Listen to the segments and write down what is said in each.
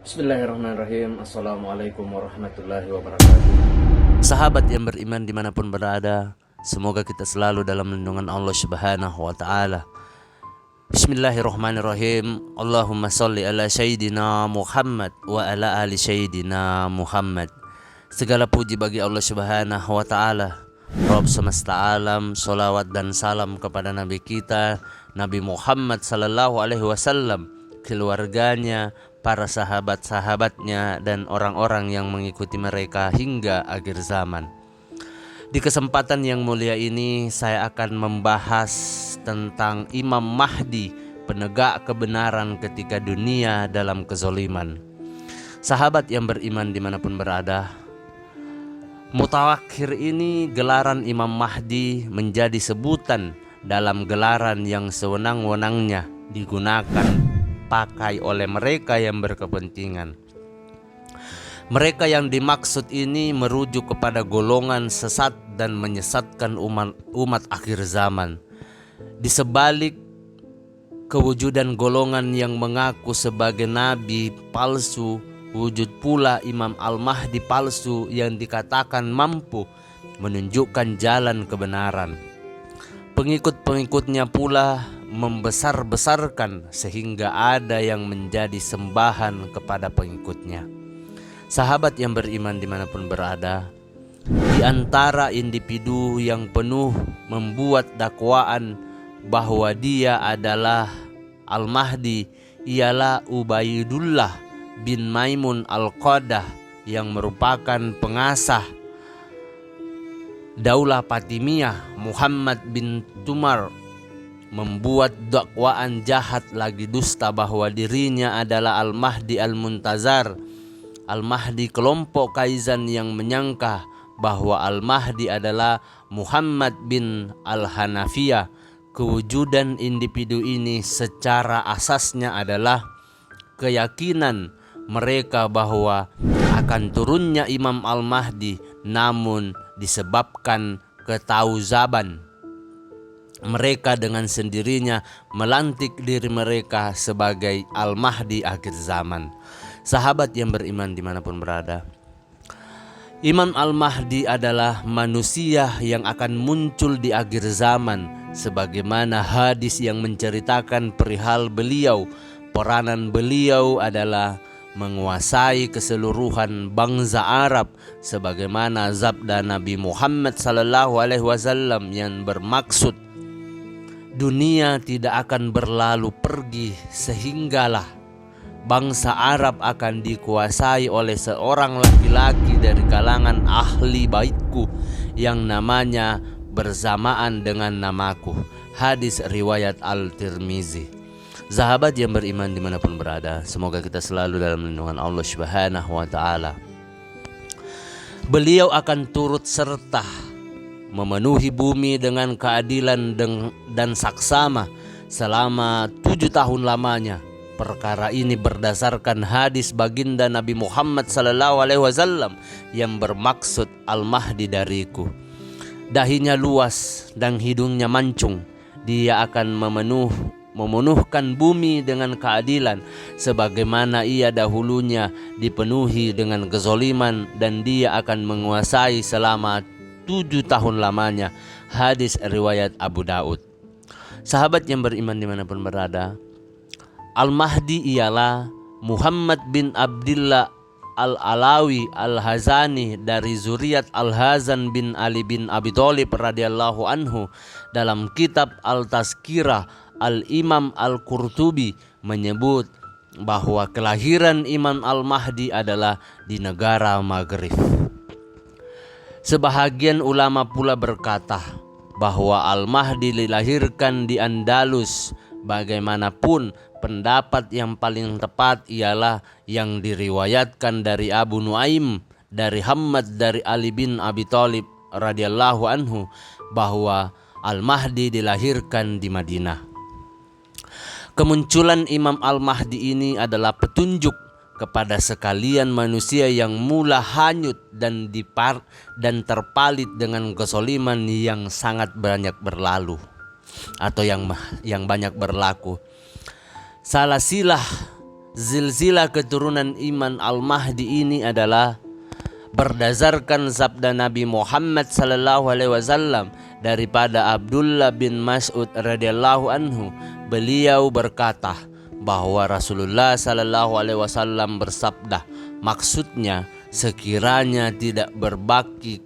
Bismillahirrahmanirrahim. Assalamualaikum warahmatullahi wabarakatuh. Sahabat yang beriman dimanapun berada, semoga kita selalu dalam lindungan Allah Subhanahu wa Ta'ala. Bismillahirrahmanirrahim. Allahumma salli ala Sayyidina Muhammad wa ala ali Sayyidina Muhammad. Segala puji bagi Allah Subhanahu wa Ta'ala, Rabb semesta alam. Salawat dan salam kepada Nabi kita, Nabi Muhammad sallallahu alaihi wasallam, keluarganya, para sahabat-sahabatnya, dan orang-orang yang mengikuti mereka hingga akhir zaman. Di kesempatan yang mulia ini saya akan membahas tentang Imam Mahdi, penegak kebenaran ketika dunia dalam kezoliman. Sahabat yang beriman dimanapun berada, Mutawakhir ini, gelaran Imam Mahdi, menjadi sebutan dalam gelaran yang sewenang-wenangnya digunakan pakai oleh mereka yang berkepentingan. Mereka yang dimaksud ini merujuk kepada golongan sesat dan menyesatkan umat akhir zaman. Di sebalik kewujudan golongan yang mengaku sebagai nabi palsu, wujud pula Imam Al-Mahdi palsu yang dikatakan mampu menunjukkan jalan kebenaran. Pengikut-pengikutnya pula membesar-besarkan sehingga ada yang menjadi sembahan kepada pengikutnya. Sahabat yang beriman dimanapun berada, di antara individu yang penuh membuat dakwaan bahwa dia adalah Al-Mahdi ialah Ubaidullah bin Maimun Al-Qadah, yang merupakan pengasah Daulah Fatimiyah. Muhammad bin Tumar membuat dakwaan jahat lagi dusta bahwa dirinya adalah Al-Mahdi Al-Muntazar. Al-Mahdi kelompok Kaizan yang menyangka bahwa Al-Mahdi adalah Muhammad bin Al-Hanafiyah. Kewujudan individu ini secara asasnya adalah keyakinan mereka bahwa akan turunnya Imam Al-Mahdi, namun disebabkan ketauzaban, mereka dengan sendirinya melantik diri mereka sebagai Al-Mahdi akhir zaman. Sahabat yang beriman dimanapun berada, Imam Al-Mahdi adalah manusia yang akan muncul di akhir zaman, sebagaimana hadis yang menceritakan perihal beliau. Peranan beliau adalah menguasai keseluruhan bangsa Arab, sebagaimana sabda Nabi Muhammad sallallahu alaihi wasallam yang bermaksud dunia tidak akan berlalu pergi sehinggalah bangsa Arab akan dikuasai oleh seorang laki-laki dari kalangan ahli baitku yang namanya bersamaan dengan namaku. Hadis riwayat Al-Tirmizi. Sahabat yang beriman dimanapun berada, semoga kita selalu dalam lindungan Allah Subhanahu wa Ta'ala. Beliau akan turut serta memenuhi bumi dengan keadilan dan saksama selama 7 tahun lamanya. Perkara ini berdasarkan hadis baginda Nabi Muhammad sallallahu alaihi wasallam yang bermaksud Al-Mahdi dariku. Dahinya luas dan hidungnya mancung. Dia akan memenuhkan bumi dengan keadilan sebagaimana ia dahulunya dipenuhi dengan kezoliman, dan dia akan menguasai selama 7 tahun lamanya. Hadis riwayat Abu Daud. Sahabat yang beriman dimanapun berada, Al-Mahdi ialah Muhammad bin Abdillah Al-Alawi Al-Hazani dari zuriat Al-Hazan bin Ali bin Abi Thalib radhiyallahu anhu. Dalam kitab Al-Tazkirah, Al-Imam Al-Qurtubi menyebut bahwa kelahiran Imam Al-Mahdi adalah di negara Maghrib. Sebahagian ulama pula berkata bahwa Al-Mahdi dilahirkan di Andalus. Bagaimanapun, pendapat yang paling tepat ialah yang diriwayatkan dari Abu Nuaim dari Hammad dari Ali bin Abi Thalib radhiyallahu anhu bahwa Al-Mahdi dilahirkan di Madinah. Kemunculan Imam Al-Mahdi ini adalah petunjuk kepada sekalian manusia yang mula hanyut dan terpalit dengan kezaliman yang sangat banyak berlalu atau yang banyak berlaku. Salasilah Silsilah keturunan iman Al-Mahdi ini adalah berdasarkan sabda Nabi Muhammad sallallahu alaihi wasallam daripada Abdullah bin Mas'ud radhiyallahu anhu. Beliau berkata bahwa Rasulullah sallallahu alaihi wasallam bersabda, maksudnya sekiranya tidak berbaki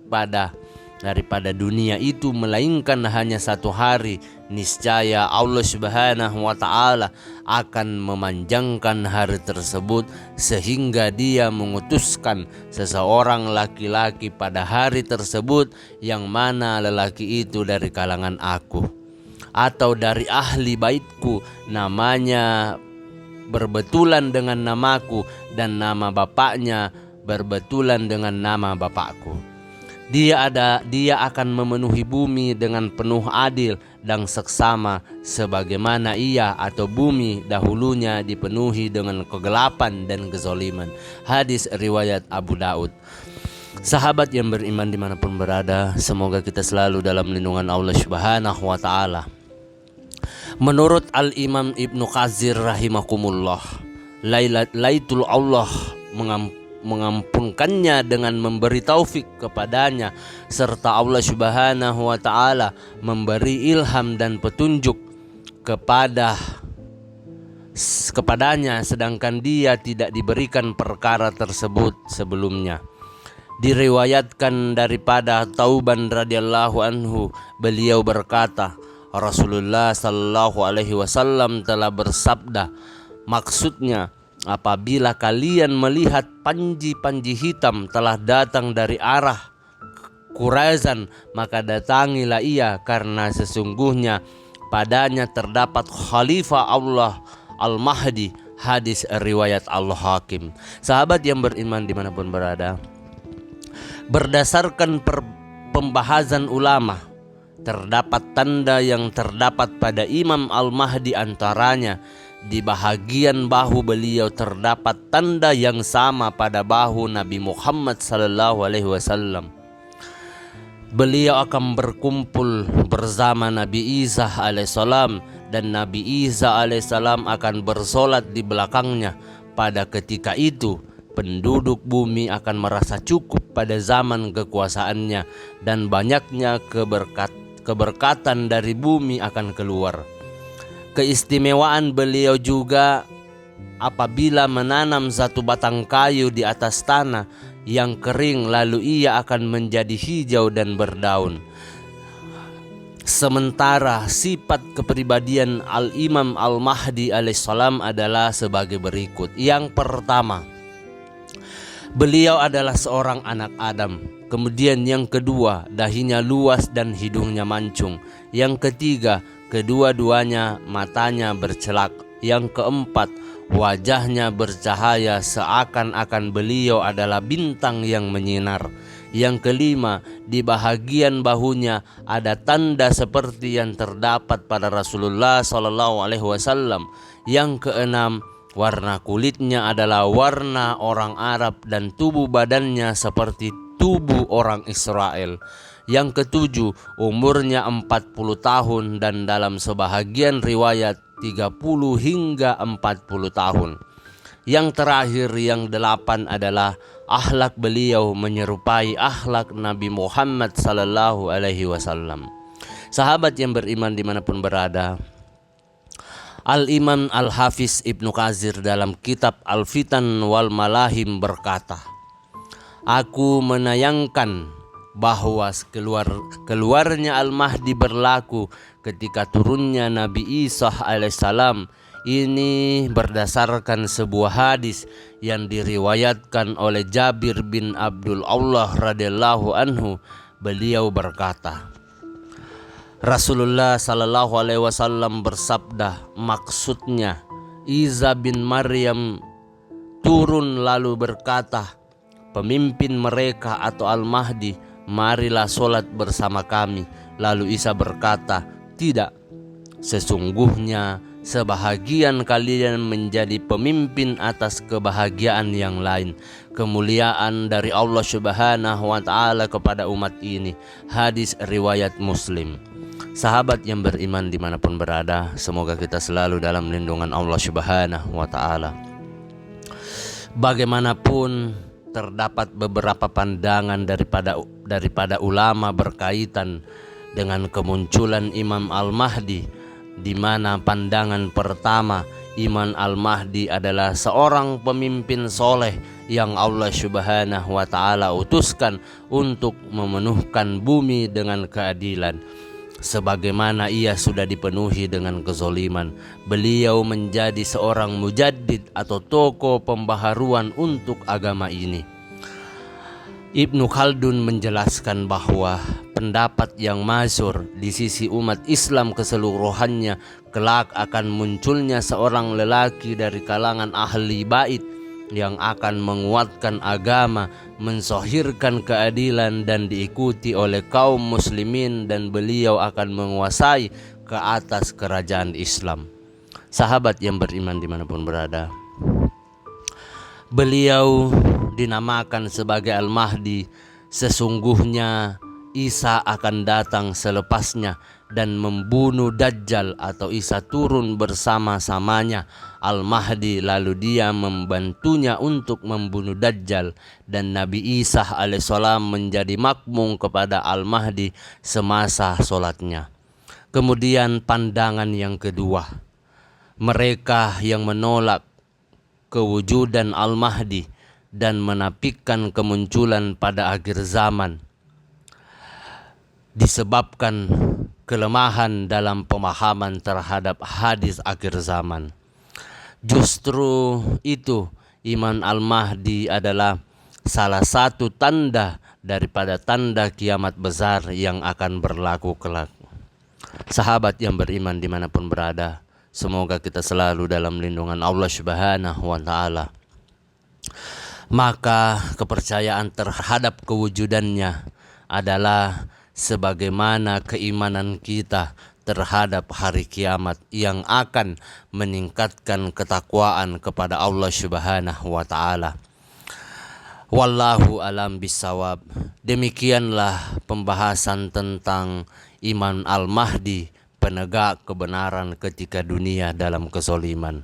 daripada dunia itu melainkan hanya satu hari, niscaya Allah Subhanahu wa taala akan memanjangkan hari tersebut sehingga Dia mengutuskan seseorang laki-laki pada hari tersebut, yang mana lelaki itu dari kalangan aku atau dari ahli baitku, namanya berbetulan dengan namaku dan nama bapaknya berbetulan dengan nama bapakku. Dia akan memenuhi bumi dengan penuh adil dan seksama, sebagaimana ia atau bumi dahulunya dipenuhi dengan kegelapan dan kezaliman. Hadis riwayat Abu Daud. Sahabat yang beriman dimanapun berada, semoga kita selalu dalam lindungan Allah Subhanahu wa ta'ala. Menurut Al-Imam Ibnu Katsir rahimakumullah, Lailatul Allah mengampunkannya dengan memberi taufik kepadanya, serta Allah Subhanahu wa ta'ala memberi ilham dan petunjuk kepadanya, sedangkan dia tidak diberikan perkara tersebut sebelumnya. Diriwayatkan daripada Tauban radhiyallahu anhu, beliau berkata, Rasulullah sallallahu alaihi wasallam telah bersabda, maksudnya, apabila kalian melihat panji-panji hitam telah datang dari arah Quraizan, maka datangilah ia, karena sesungguhnya padanya terdapat Khalifah Allah Al-Mahdi. Hadis riwayat Al-Hakim. Sahabat yang beriman dimanapun berada, berdasarkan pembahasan ulama, terdapat tanda yang terdapat pada Imam Al-Mahdi, antaranya di bahagian bahu beliau terdapat tanda yang sama pada bahu Nabi Muhammad sallallahu alaihi wasallam. Beliau akan berkumpul bersama Nabi Isa alaihissalam, dan Nabi Isa alaihissalam akan bersolat di belakangnya. Pada ketika itu penduduk bumi akan merasa cukup pada zaman kekuasaannya, dan banyaknya keberkatan dari bumi akan keluar. Keistimewaan beliau juga apabila menanam satu batang kayu di atas tanah yang kering, lalu ia akan menjadi hijau dan berdaun. Sementara sifat kepribadian Al-Imam Al-Mahdi alaihissalam adalah sebagai berikut. Yang pertama, beliau adalah seorang anak Adam. Kemudian yang kedua, dahinya luas dan hidungnya mancung. Yang ketiga, kedua-duanya matanya bercelak. Yang keempat, wajahnya bercahaya seakan-akan beliau adalah bintang yang menyinar. Yang kelima, di bahagian bahunya ada tanda seperti yang terdapat pada Rasulullah SAW. Yang keenam, warna kulitnya adalah warna orang Arab dan tubuh badannya seperti tubuh orang Israel. Yang ketujuh, umurnya 40 tahun dan dalam sebahagian riwayat 30 hingga 40 tahun. Yang terakhir, yang delapan adalah akhlak beliau menyerupai akhlak Nabi Muhammad sallallahu alaihi wasallam. Sahabat yang beriman dimanapun berada, Al-Imam Al-Hafiz Ibnu Katsir dalam kitab Al-Fitan wal Malahim berkata, aku menayangkan bahwa keluarnya Al-Mahdi berlaku ketika turunnya Nabi Isa alaihissalam. Ini berdasarkan sebuah hadis yang diriwayatkan oleh Jabir bin Abdul Allah radhiyallahu anhu. Beliau berkata, Rasulullah sallallahu alaihi wasallam bersabda, maksudnya Isa bin Maryam turun lalu berkata, pemimpin mereka atau Al-Mahdi, marilah solat bersama kami. Lalu Isa berkata, tidak, sesungguhnya sebahagian kalian menjadi pemimpin atas kebahagiaan yang lain, kemuliaan dari Allah Subhanahu wa ta'ala kepada umat ini. Hadis riwayat Muslim. Sahabat yang beriman dimanapun berada, semoga kita selalu dalam lindungan Allah Subhanahu wa ta'ala. Bagaimanapun terdapat beberapa pandangan daripada ulama berkaitan dengan kemunculan Imam Al-Mahdi, di mana pandangan pertama, Imam Al-Mahdi adalah seorang pemimpin soleh yang Allah Subhanahu wa Ta'ala utuskan untuk memenuhkan bumi dengan keadilan. Sebagaimana ia sudah dipenuhi dengan kezoliman, beliau menjadi seorang mujaddid atau tokoh pembaharuan untuk agama ini. Ibnu Khaldun menjelaskan bahwa pendapat yang masyhur di sisi umat Islam keseluruhannya, kelak akan munculnya seorang lelaki dari kalangan ahli bait yang akan menguatkan agama, mensohirkan keadilan dan diikuti oleh kaum muslimin, dan beliau akan menguasai ke atas kerajaan Islam. Sahabat yang beriman dimanapun berada, beliau dinamakan sebagai Al-Mahdi. Sesungguhnya Isa akan datang selepasnya dan membunuh Dajjal, atau Isa turun bersama-samanya Al-Mahdi, lalu dia membantunya untuk membunuh Dajjal, dan Nabi Isa alaihissalam menjadi makmum kepada Al-Mahdi semasa sholatnya. Kemudian pandangan yang kedua, mereka yang menolak kewujudan Al-Mahdi dan menafikan kemunculan pada akhir zaman disebabkan kelemahan dalam pemahaman terhadap hadis akhir zaman. Justru itu, Imam Al-Mahdi adalah salah satu tanda daripada tanda kiamat besar yang akan berlaku kelak. Sahabat yang beriman dimanapun berada, semoga kita selalu dalam lindungan Allah Subhanahu wa Ta'ala. Maka kepercayaan terhadap kewujudannya adalah sebagaimana keimanan kita terhadap hari kiamat yang akan meningkatkan ketakwaan kepada Allah Subhanahu wa Ta'ala. Wallahu alam bisawab. Demikianlah pembahasan tentang Imam Al-Mahdi, penegak kebenaran ketika dunia dalam kezaliman.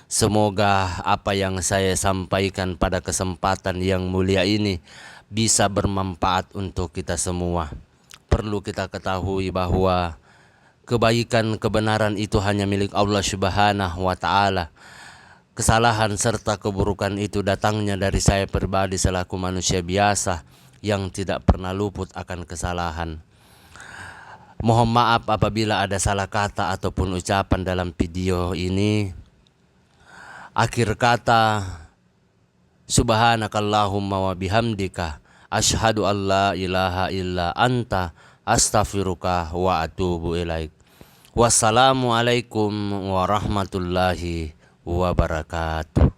Semoga apa yang saya sampaikan pada kesempatan yang mulia ini bisa bermanfaat untuk kita semua. Perlu kita ketahui bahwa kebaikan kebenaran itu hanya milik Allah Subhanahu wa Ta'ala. Kesalahan serta keburukan itu datangnya dari saya pribadi selaku manusia biasa yang tidak pernah luput akan kesalahan. Mohon maaf apabila ada salah kata ataupun ucapan dalam video ini. Akhir kata, subhanakallahumma wa bihamdika asyhadu an la ilaha illa anta astaghfiruka wa atubu ilaik. Wassalamualaikum warahmatullahi wabarakatuh.